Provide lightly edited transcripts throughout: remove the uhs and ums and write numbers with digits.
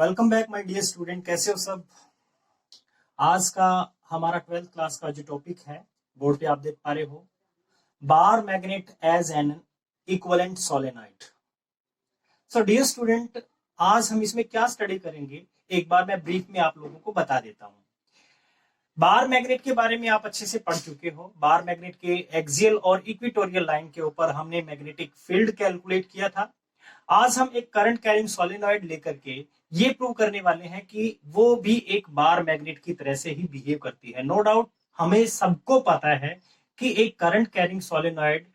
Welcome back my dear student. कैसे हो सब। आज का हमारा 12th क्लास का जो टॉपिक है बोर्ड पे आप देख पा रहे हो, bar magnet as an equivalent solenoid. So dear student, आज हम इसमें क्या स्टडी करेंगे एक बार मैं ब्रीफ में आप लोगों को बता देता हूं। बार मैग्नेट के बारे में आप अच्छे से पढ़ चुके हो। बार मैग्नेट के एक्सियल और इक्वेटोरियल लाइन के ऊपर हमने मैग्नेटिक फील्ड कैलकुलेट किया था। आज हम एक करंट कैरिंग सोलेनॉइड लेकर के ये प्रूव करने वाले हैं कि वो भी एक बार मैग्नेट की तरह से ही बिहेव करती है। नो डाउट हमें सबको पता है कि एक करंट कैरिंग सोलेनॉइड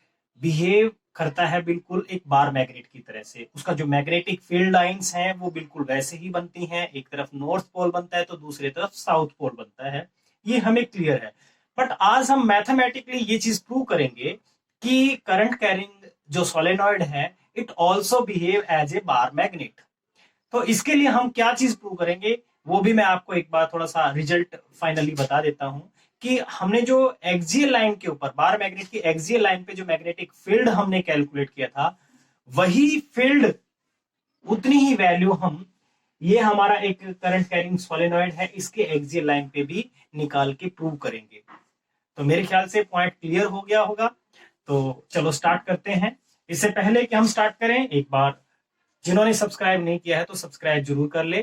बिहेव करता है बिल्कुल एक बार मैग्नेट की तरह से। उसका जो मैग्नेटिक फील्ड लाइंस हैं वो बिल्कुल वैसे ही बनती हैं। एक तरफ नॉर्थ पोल बनता है तो दूसरी तरफ साउथ पोल बनता है, ये हमें क्लियर है। बट आज हम मैथमेटिकली ये चीज प्रूव करेंगे कि करंट कैरिंग जो सोलेनॉइड है it also behave as a bar magnet. तो इसके लिए हम क्या चीज प्रूव करेंगे वो भी मैं आपको एक बार थोड़ा सा रिजल्ट फाइनली बता देता हूं कि हमने जो एक्सियल लाइन के ऊपर बार मैग्नेट की एक्सियल लाइन पे जो मैग्नेटिक फील्ड हमने कैलकुलेट किया था वही फील्ड उतनी ही वैल्यू हम ये हमारा एक करंट कैरिंग सोलेनॉइड है इसके एक्सियल लाइन पे भी निकाल के प्रूव करेंगे। तो मेरे ख्याल से पॉइंट क्लियर हो गया होगा। तो चलो स्टार्ट करते हैं। इससे पहले कि हम स्टार्ट करें, एक बार जिन्होंने सब्सक्राइब नहीं किया है तो सब्सक्राइब जरूर कर ले।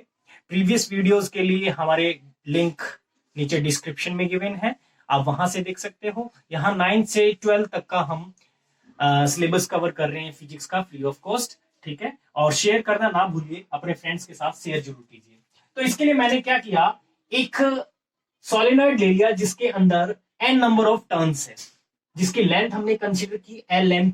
प्रीवियस वीडियोस के लिए हमारे लिंक नीचे डिस्क्रिप्शन में गिवन है, आप वहां से देख सकते हो। यहाँ 9 से 12 तक का हम सिलेबस कवर कर रहे हैं फिजिक्स का फ्री ऑफ कॉस्ट, ठीक है। और शेयर करना ना भूलिए, अपने फ्रेंड्स के साथ शेयर जरूर कीजिए। तो इसके लिए मैंने क्या किया, एक सोलेनॉइड ले लिया जिसके अंदर n नंबर ऑफ टर्न्स है, जिसकी लेंथ हमने कंसीडर की L लेंथ,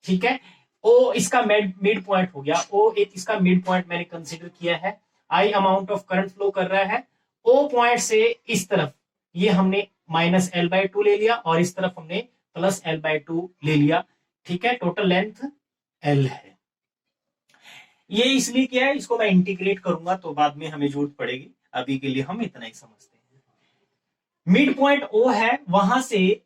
ठीक है। ओ इसका मिड पॉइंट हो गया, ओ एक इसका मिड पॉइंट मैंने कंसीडर किया है। आई अमाउंट ऑफ करंट फ्लो कर रहा है ओ पॉइंट से इस तरफ, ये हमने -L/2 ले लिया और इस तरफ हमने +L/2 ले लिया, ठीक है। टोटल लेंथ L है। ये इसलिए किया है, इसको मैं इंटीग्रेट करूंगा तो बाद में हमें जरूरत पड़ेगी, अभी के लिए हम इतना ही समझते हैं। मिड पॉइंट ओ है, वहां से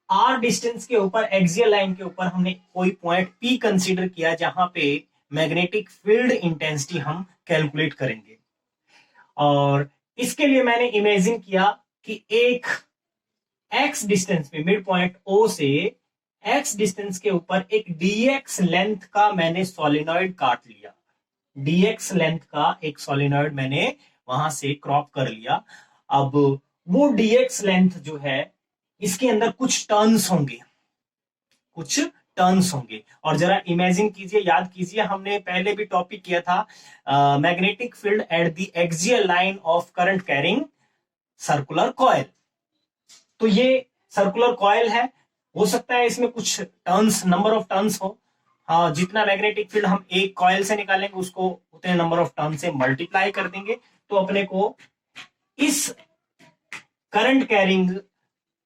आर डिस्टेंस के ऊपर एक्सियल लाइन के ऊपर हमने कोई पॉइंट पी कंसीडर किया जहां पे मैग्नेटिक फील्ड इंटेंसिटी हम कैलकुलेट करेंगे। और इसके लिए मैंने इमेजिन किया कि एक एक्स डिस्टेंस पे मिड पॉइंट ओ से एक्स डिस्टेंस के ऊपर एक dx लेंथ का मैंने सोलेनॉइड काट लिया। dx लेंथ का एक सोलेनॉइड मैंने वहां से क्रॉप कर लिया। अब वो dx लेंथ जो है इसके अंदर कुछ टर्न्स होंगे, कुछ टर्न्स होंगे। और जरा इमेजिन कीजिए, याद कीजिए, हमने पहले भी टॉपिक किया था magnetic field at the axial line of current carrying circular coil. तो ये सर्कुलर कॉइल है, हो सकता है इसमें कुछ टर्न्स, नंबर ऑफ टर्न्स हो। हाँ, जितना मैग्नेटिक फील्ड हम एक कॉइल से निकालेंगे उसको उतने नंबर ऑफ टर्न से मल्टीप्लाई कर देंगे तो अपने को इस करंट कैरिंग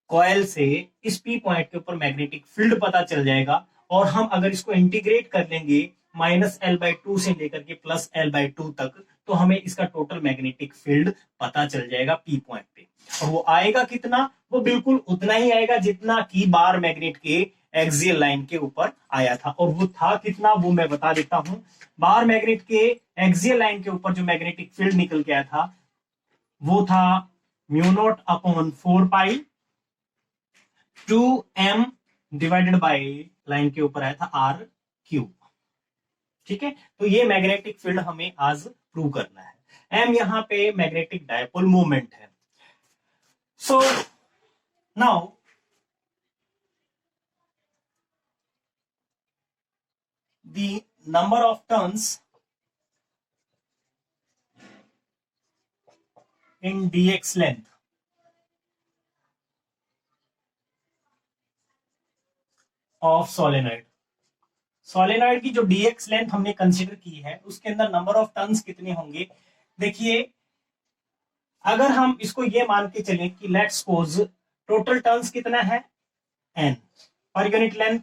कॉइल से इस पी पॉइंट के ऊपर मैग्नेटिक फील्ड पता चल जाएगा। और हम अगर इसको इंटीग्रेट कर लेंगे -L/2 से लेकर के +L/2 तक तो हमें इसका टोटल मैग्नेटिक फील्ड पता चल जाएगा पी पॉइंट पे। और वो आएगा कितना, वो बिल्कुल उतना ही आएगा जितना कि बार मैग्नेट के एक्सियल लाइन के ऊपर आया था। और वो था कितना वो मैं बता देता हूं। बार मैग्नेट के एक्सियल लाइन के ऊपर जो मैग्नेटिक फील्ड निकल के आया था वो था μ0/4π 2m डिवाइडेड बाय लाइन के ऊपर आया था r3, ठीक है। तो ये मैग्नेटिक फील्ड हमें आज प्रूव करना है। m यहां पे मैग्नेटिक डायपोल मोमेंट है। So now the number of turns in dx length of solenoid. Solenoid की जो dx लेंथ हमने कंसीडर की है उसके अंदर नंबर ऑफ टर्न्स कितने होंगे। देखिए, अगर हम इसको ये मान के चलें कि लेट्स सपोज टोटल टर्न्स कितना है n पर यूनिट लेंथ,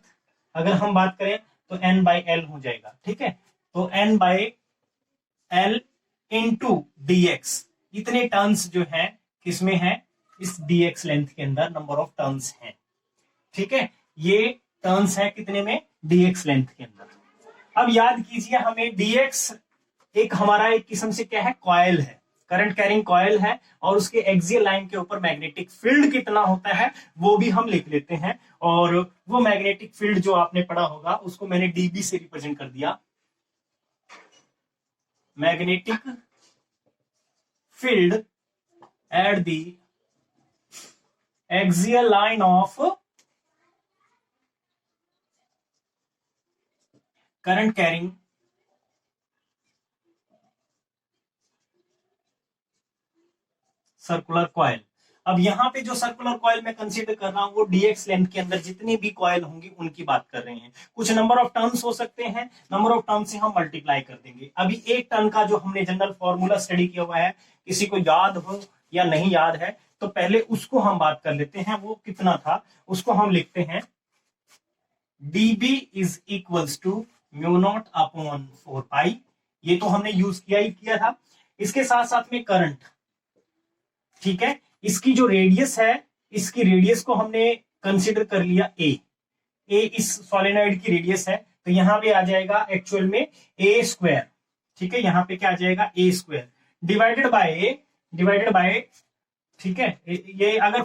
अगर हम बात करें तो n/l हो जाएगा, ठीक है। तो n/l इंटू dx, इतने टर्न्स जो है किसमें है, इस dx लेंथ के अंदर नंबर ऑफ टर्न्स हैं, ठीक है। ये टर्न्स है कितने में, dx लेंथ के अंदर। अब याद कीजिए, हमें dx एक हमारा एक किस्म से क्या है, कॉयल है, करंट कैरिंग कॉयल है, और उसके एक्सियल लाइन के ऊपर मैग्नेटिक फील्ड कितना होता है वो भी हम लिख लेते हैं। और वो मैग्नेटिक फील्ड जो आपने पढ़ा होगा उसको मैंने डीबी से रिप्रेजेंट कर दिया, magnetic field at the axial line of current carrying circular coil. अब यहां पे जो सर्कुलर कॉयल मैं कंसीडर कर रहा हूं वो डीएक्स लेंथ के अंदर जितनी भी कॉयल होंगी उनकी बात कर रहे हैं। कुछ नंबर ऑफ टर्न्स हो सकते हैं, नंबर ऑफ टर्न से हम मल्टीप्लाई कर देंगे। अभी एक टर्न का जो हमने जनरल फॉर्मूला स्टडी किया हुआ है, किसी को याद हो या नहीं याद है तो पहले उसको हम बात कर लेते हैं। वो कितना था उसको हम लिखते हैं, dB is equals to mu naught upon 4 pi. ये तो हमने यूज किया ही किया था। इसके साथ साथ में करंट, ठीक है, इसकी जो रेडियस है, इसकी रेडियस को हमने कंसीडर कर लिया ए इस सोलेनॉइड की रेडियस है, तो यहां पे आ जाएगा एक्चुअल में ए स्क्वायर। ठीक है, यहां पे क्या आ जाएगा, ए स्क्वायर डिवाइडेड बाय ठीक है, ये अगर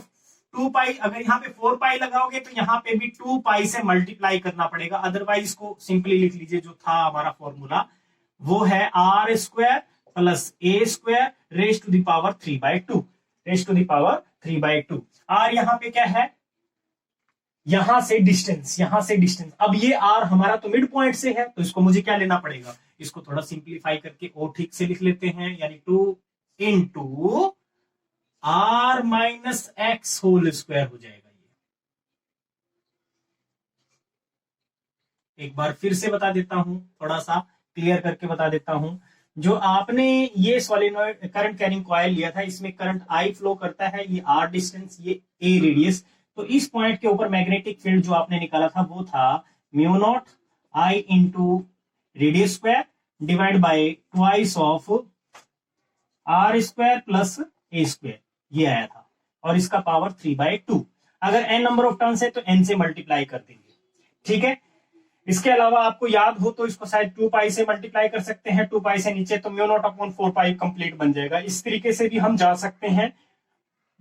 2 पाई, अगर यहाँ पे 4 पाई लगाओगे तो यहाँ पे भी 2 पाई से मल्टीप्लाई करना पड़ेगा। अदरवाइज इसको सिंपली लिख लीजिए, जो था हमारा फॉर्मूला वो है R square plus a square raise to the power 3/2, raise to the power 3/2। R यहाँ पे क्या है, यहां से डिस्टेंस, यहां से डिस्टेंस। अब ये आर हमारा तो मिड पॉइंट से है, तो इसको मुझे क्या लेना पड़ेगा, इसको थोड़ा सिंप्लीफाई करके ओ ठीक से लिख लेते हैं, यानी 2 into R minus x whole square हो जाएगा। ये एक बार फिर से बता देता हूं, थोड़ा सा क्लियर करके बता देता हूं। जो आपने ये सोलेनॉइड करंट कैरिंग कॉइल लिया था, इसमें करंट आई फ्लो करता है, ये आर डिस्टेंस, ये ए रेडियस। तो इस पॉइंट के ऊपर मैग्नेटिक फील्ड जो आपने निकाला था वो था mu naught I into radius square divide by twice of R square plus a square, ये आया था, और इसका पावर 3/2। अगर n नंबर ऑफ टर्न्स है तो n से मल्टीप्लाई कर देंगे। ठीक है, इसके अलावा आपको याद हो तो इसको शायद 2 पाई से मल्टीप्लाई कर सकते हैं, 2 पाई से नीचे तो म्यू नॉट अपॉन 4 पाई कंप्लीट बन जाएगा। इस तरीके से भी हम जा सकते हैं,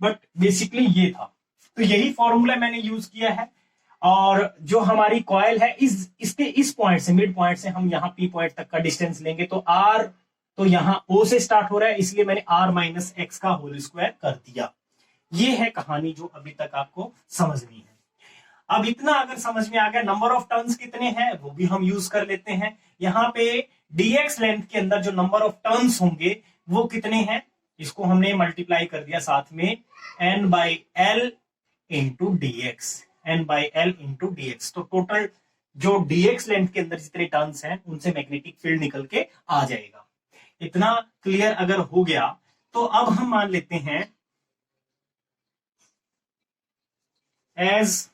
बट बेसिकली ये था। तो यही फॉर्मूला मैंने यूज किया है। और जो हमारी कॉयल है, इसके इस पॉइंट से, मिड पॉइंट से हम यहाँ पी पॉइंट तक का डिस्टेंस लेंगे, तो आर तो यहाँ ओ से स्टार्ट हो रहा है, इसलिए मैंने आर माइनस एक्स का होल स्क्वायर कर दिया। ये है कहानी जो अभी तक आपको समझनी है। अब इतना अगर समझ में आ गया, नंबर ऑफ टर्न्स कितने हैं वो भी हम यूज कर लेते हैं। यहाँ पे डीएक्स लेंथ के अंदर जो नंबर ऑफ टर्न्स होंगे वो कितने हैं, इसको हमने मल्टीप्लाई कर दिया साथ में n/l into dx, n/l into dx. तो टोटल जो डीएक्स लेंथ के अंदर जितने टर्न्स हैं उनसे मैग्नेटिक फील्ड निकल के आ जाएगा। इतना क्लियर अगर हो गया तो अब हम मान लेते हैं as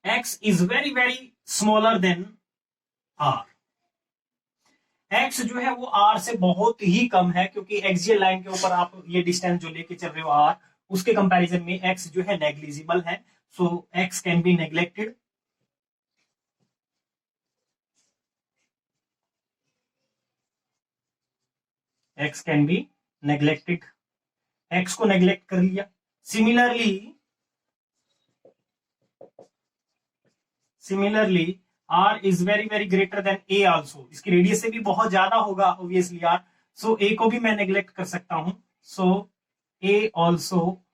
x is very very smaller than r, x जो है वो r से बहुत ही कम है, क्योंकि एक्सियल लाइन के ऊपर आप ये डिस्टेंस जो लेके चल रहे हो r, उसके कंपैरिजन में x जो है नेग्लिजिबल है। सो x can be neglected. x can be neglected, x को नेग्लेक्ट कर लिया। Similarly r is very very greater than a also, इसकी रेडियस से भी बहुत ज्यादा होगा ऑब्वियसली r। सो a को भी मैं नेग्लेक्ट कर सकता हूं, सो a आल्सो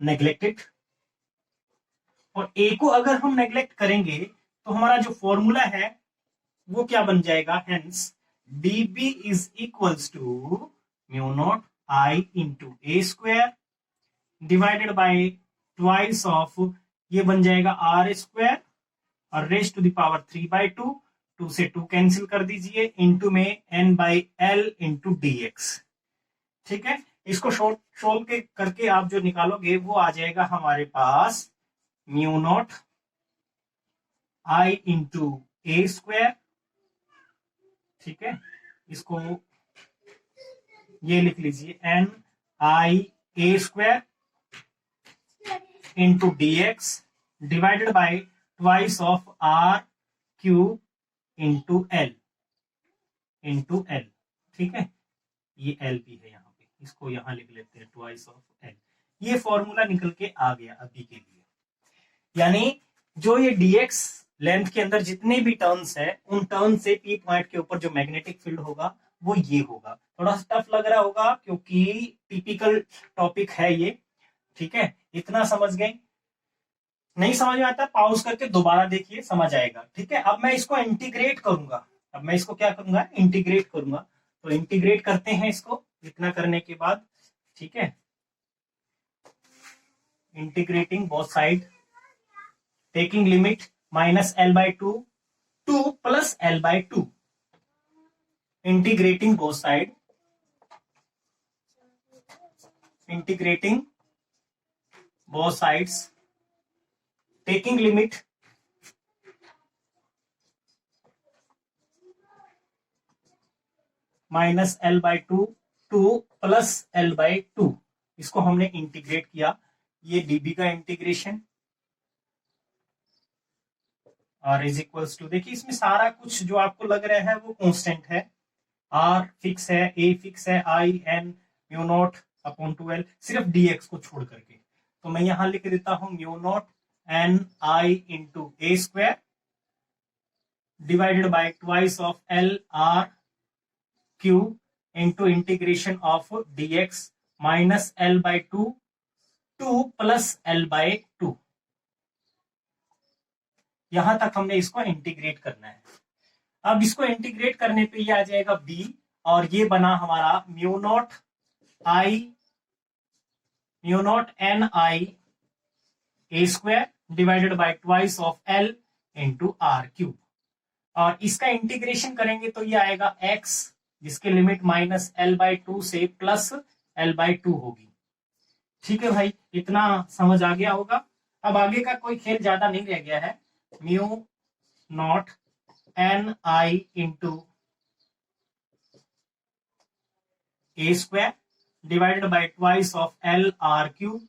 नेग्लेक्टेड। और a को अगर हम नेग्लेक्ट करेंगे तो हमारा जो फॉर्मूला है वो क्या बन जाएगा, hence dB is equals to mu naught i into A square divided by twice of, ये बन जाएगा आर स्क्वायर और रेज टू द पावर 3/2, 2 से 2 कैंसिल कर दीजिए, इंटू में n/l इंटू dx। ठीक है, इसको सोल्व करके आप जो निकालोगे वो आ जाएगा हमारे पास mu naught i into A square. ठीक है, इसको ये लिख लीजिए n/a square into dx divided by twice of r cube into L, ठीक है, ये एल भी है यहाँ पे, इसको यहाँ लिख लेते हैं ट्वाइस ऑफ एल। ये फॉर्मूला निकल के आ गया अभी के लिए। यानी जो ये dx लेंथ के अंदर जितने भी टर्न्स है, उन टर्न से पी पॉइंट के ऊपर जो मैग्नेटिक फील्ड होगा वो ये होगा। थोड़ा सा टफ लग रहा होगा क्योंकि टिपिकल टॉपिक है ये, ठीक है, इतना समझ गए? नहीं समझ में आता पॉज करके दोबारा देखिए, समझ आएगा, ठीक है। अब मैं इसको इंटीग्रेट करूंगा, अब मैं इसको क्या करूंगा, इंटीग्रेट करूंगा। तो इंटीग्रेट करते हैं इसको, इतना करने के बाद, ठीक है, integrating both side, taking limit minus L by two plus L by to, integrating both side, integrating both sides, taking limit minus L by two plus L by to, इसको हमने इंटीग्रेट किया। ये डीबी का integration और is equals to, देखिए इसमें सारा कुछ जो आपको लग रहा है वो कांस्टेंट है, आर फिक्स है, ए फिक्स है, I N mu naught upon 2l, सिर्फ dx को छोड़ करके। तो मैं यहां लिख देता हूं mu naught N I into A square divided by twice of L R cube into integration of dx minus L by two plus L by to. यहां तक हमने इसको इंटीग्रेट करना है। अब इसको इंटीग्रेट करने पे ये आ जाएगा b, और ये बना हमारा mu naught N I a square divided by twice of L into R cube, और इसका इंटीग्रेशन करेंगे तो ये आएगा x, जिसके limit minus L by two से प्लस एल बाई टू होगी। ठीक है भाई, इतना समझ आ गया होगा। अब आगे का कोई खेल ज्यादा नहीं रह गया है। Mu naught N I into A square divided by twice of L R cube,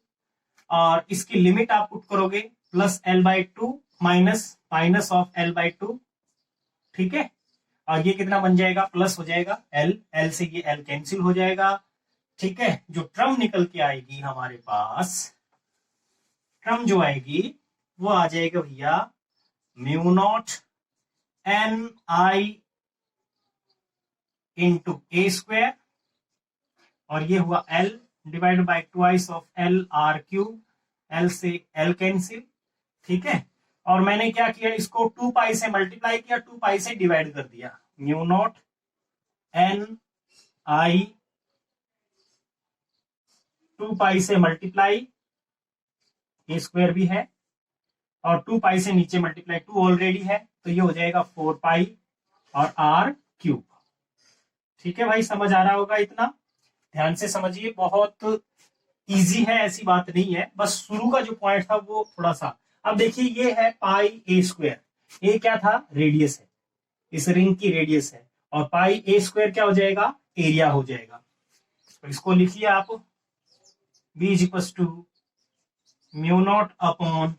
और इसकी लिमिट आप पुट करोगे plus L by to minus of L by to, ठीक है, और ये कितना बन जाएगा, प्लस हो जाएगा एल से ये एल कैंसिल हो जाएगा, ठीक है। जो ट्रम निकल के आएगी हमारे पास, ट्रम जो आएगी वो आ जाएगा भैया म्यू नॉट एन आई इंटू ए स्क्वायर, और ये हुआ L divide by twice of L R cube, L से एल कैंसिल, ठीक है। और मैंने क्या किया, इसको 2 पाई से मल्टीप्लाई किया, 2 पाई से डिवाइड कर दिया। म्यू नॉट एन आई 2 पाई से मल्टीप्लाई, ए स्क्वायर भी है, और 2 पाई से नीचे मल्टीप्लाई 2 ऑलरेडी है, तो ये हो जाएगा 4 पाई और आर क्यूब। ठीक है भाई, समझ आ रहा होगा इतना, ध्यान से समझिए, बहुत इजी है, ऐसी बात नहीं है, बस शुरू का जो पॉइंट था वो थोड़ा सा। अब देखिए ये है पाई ए स्क्वायर, ए क्या था, रेडियस है, इस रिंग की रेडियस है, और पाई ए स्क्वायर क्या हो जाएगा, एरिया हो जाएगा। तो इसको लिखिए आप, b is equal to mu naught upon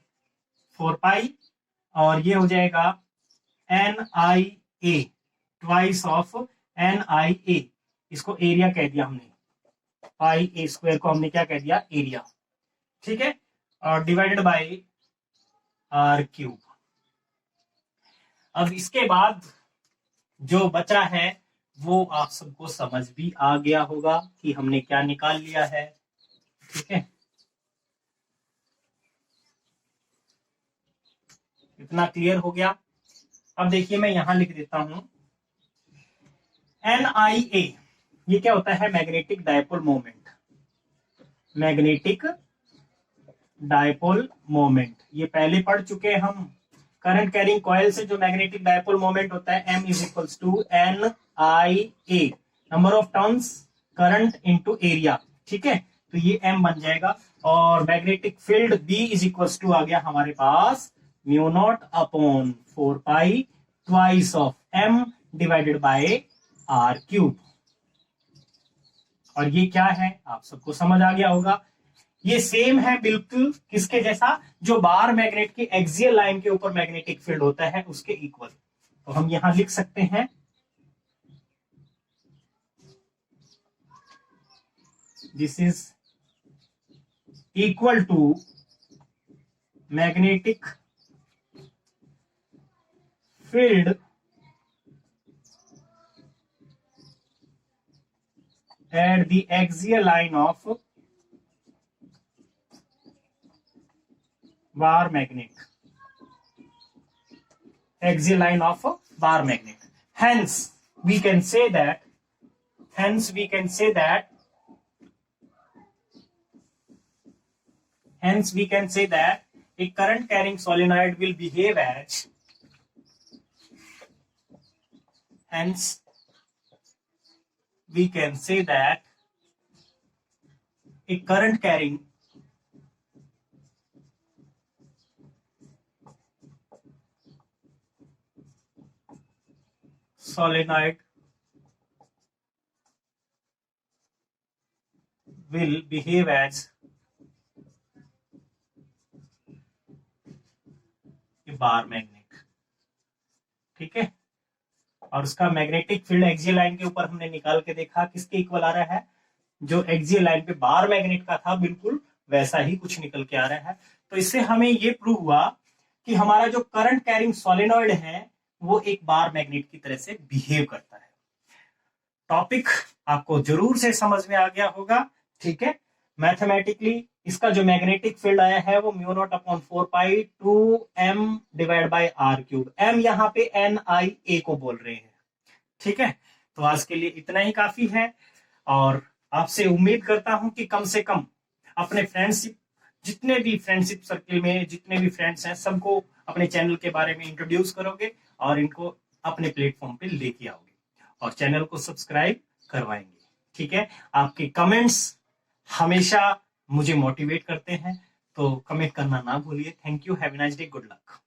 4 pi, और ये हो जाएगा N I A twice of N I A, इसको एरिया कह दिया हमने, पाई ए स्क्वायर को हमने क्या कह दिया, एरिया, ठीक है, और डिवाइडेड बाय आर क्यूब। अब इसके बाद जो बचा है वो आप सबको समझ भी आ गया होगा कि हमने क्या निकाल लिया है, ठीक है, इतना क्लियर हो गया। अब देखिए मैं यहां लिख देता हूं एन आई ए, ये क्या होता है, magnetic dipole moment, magnetic dipole moment, ये पहले पढ़ चुके हैं हम। करंट कैरिंग कॉइल से जो मैग्नेटिक डायपोल मोमेंट होता है, m is equals to N I A, number of turns current into area, ठीक है, तो ये m बन जाएगा। और magnetic field b is equals to आ गया हमारे पास mu naught upon 4 pi twice of m divided by R cube. और ये क्या है आप सबको समझ आ गया होगा, ये सेम है बिल्कुल किसके जैसा, जो बार मैग्नेट की एक्सियल लाइन के ऊपर मैग्नेटिक फील्ड होता है उसके इक्वल। तो हम यहां लिख सकते हैं this is equal to magnetic field at the axial line of bar magnet. Axial line of bar magnet. Hence we can say that a current carrying solenoid will behave as we can say that a current carrying solenoid will behave as a bar magnet. ठीक है, और उसका magnetic field axial line के ऊपर हमने निकाल के देखा किसके इक्वल आ रहा है, जो एक्सियल लाइन पे बार मैग्नेट का था बिल्कुल वैसा ही कुछ निकल के आ रहा है। तो इससे हमें ये प्रूव हुआ कि हमारा जो करंट कैरिंग सोलेनॉइड है वो एक बार मैग्नेट की तरह से बिहेव करता है। टॉपिक आपको जरूर से समझ में आ गया होगा, ठीक है। मैथमेटिकली इसका जो मैग्नेटिक फील्ड आया है वो mu naught upon 4 pi 2 m divide by R cube. m यहाँ पे NIA को बोल रहे हैं, ठीक है। तो आज के लिए इतना ही काफी है, और आपसे उम्मीद करता हूं कि कम से कम अपने फ्रेंडशिप, जितने भी फ्रेंडशिप सर्किल में जितने भी फ्रेंड्स हैं सबको अपने चैनल के बारे में इंट्रोड्यूस करोगे और इनको अपने प्लेटफॉर्म पे लेके आओगे और चैनल को सब्सक्राइब करवाएंगे, ठीक है। आपके कमेंट्स हमेशा मुझे मोटिवेट करते हैं, तो कमेंट करना ना भूलिए। Thank you, have a nice day, good luck.